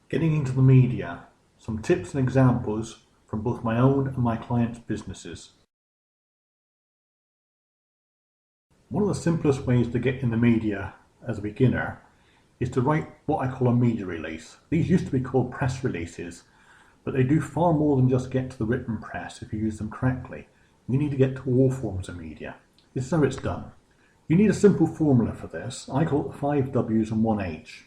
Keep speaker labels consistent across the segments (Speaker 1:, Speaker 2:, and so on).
Speaker 1: Getting into the media, some tips and examples from both my own and my clients' businesses. One of the simplest ways to get in the media as a beginner is to write what I call a media release. These used to be called press releases, but they do far more than just get to the written press if you use them correctly. You need to get to all forms of media. This is how it's done. You need a simple formula for this. I call it the 5 W's and 1 H.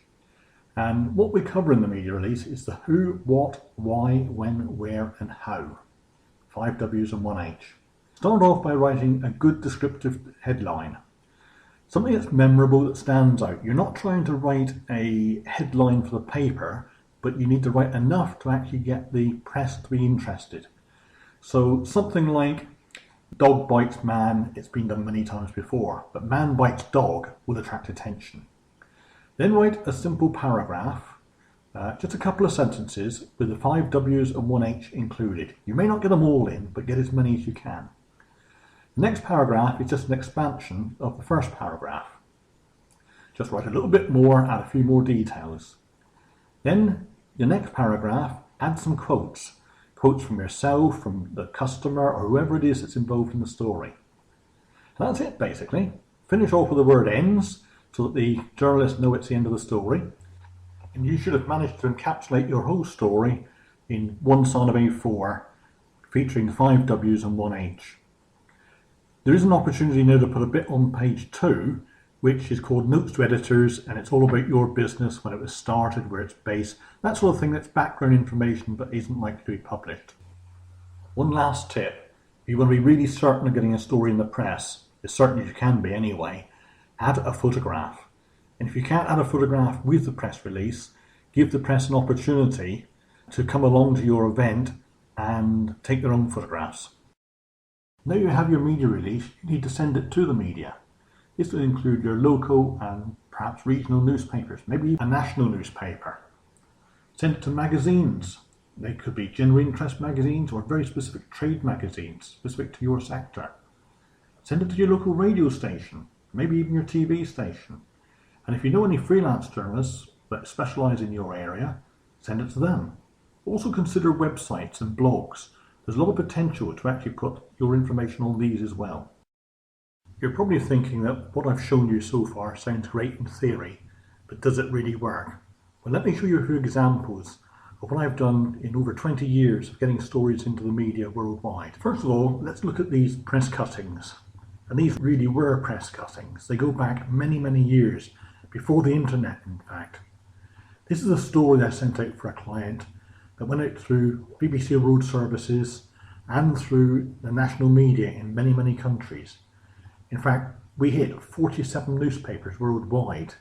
Speaker 1: And what we cover in the media release is the who, what, why, when, where and how. 5 W's and 1 H. Start off by writing a good descriptive headline. Something that's memorable, that stands out. You're not trying to write a headline for the paper, but you need to write enough to actually get the press to be interested. So something like, dog bites man, it's been done many times before, but man bites dog will attract attention. Then write a simple paragraph, just a couple of sentences with the 5 W's and 1 H included. You may not get them all in, but get as many as you can. The next paragraph is just an expansion of the first paragraph. Just write a little bit more, add a few more details. Then your next paragraph, add some quotes. Quotes from yourself, from the customer, or whoever it is that's involved in the story. And that's it basically. Finish off with the word ends, so that the journalists know it's the end of the story. And you should have managed to encapsulate your whole story in one side of A4, featuring 5 W's and 1 H. There is an opportunity now to put a bit on page 2, which is called Notes to Editors, and it's all about your business, when it was started, where it's based, that sort of thing. That's background information but isn't likely to be published. One last tip: if you want to be really certain of getting a story in the press, as certain as you can be anyway, add a photograph. And if you can't add a photograph with the press release, give the press an opportunity to come along to your event and take their own photographs. Now you have your media release, you need to send it to the media. This will include your local and perhaps regional newspapers, maybe a national newspaper. Send it to magazines. They could be general interest magazines or very specific trade magazines, specific to your sector. Send it to your local radio station, maybe even your TV station. And if you know any freelance journalists that specialise in your area, send it to them. Also consider websites and blogs. There's a lot of potential to actually put your information on these as well. You're probably thinking that what I've shown you so far sounds great in theory, but does it really work? Well, let me show you a few examples of what I've done in over 20 years of getting stories into the media worldwide. First of all, let's look at these press cuttings. And these really were press cuttings. They go back many, many years, before the internet in fact. This is a story I sent out for a client that went out through BBC World Services and through the national media in many, many countries. In fact, we hit 47 newspapers worldwide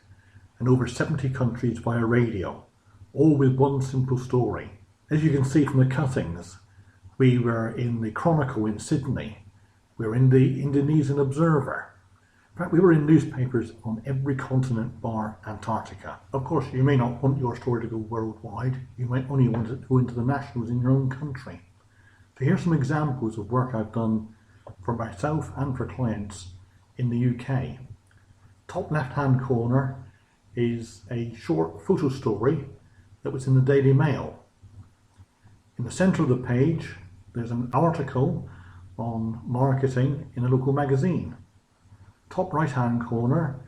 Speaker 1: and over 70 countries via radio, all with one simple story. As you can see from the cuttings, we were in the Chronicle in Sydney, we were in the Indonesian Observer. In fact, we were in newspapers on every continent bar Antarctica. Of course, you may not want your story to go worldwide, you might only want it to go into the nationals in your own country. So here's some examples of work I've done for myself and for clients in the UK. Top left hand corner is a short photo story that was in the Daily Mail. In the centre of the page there's an article on marketing in a local magazine. Top right hand corner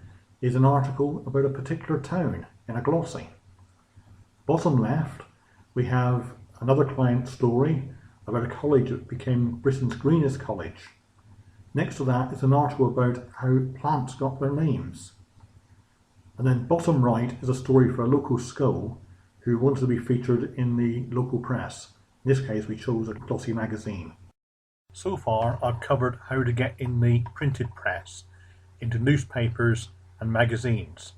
Speaker 1: is an article about a particular town in a glossy. Bottom left we have another client story about a college that became Britain's greenest college. Next to that is an article about how plants got their names. And then bottom right is a story for a local school who wanted to be featured in the local press. In this case we chose a glossy magazine. So far I've covered how to get in the printed press, into newspapers and magazines.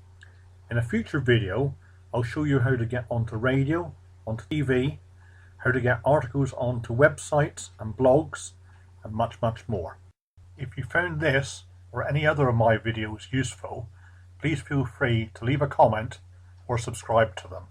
Speaker 1: In a future video I'll show you how to get onto radio, onto TV, how to get articles onto websites and blogs, and much, much more. If you found this or any other of my videos useful, please feel free to leave a comment or subscribe to them.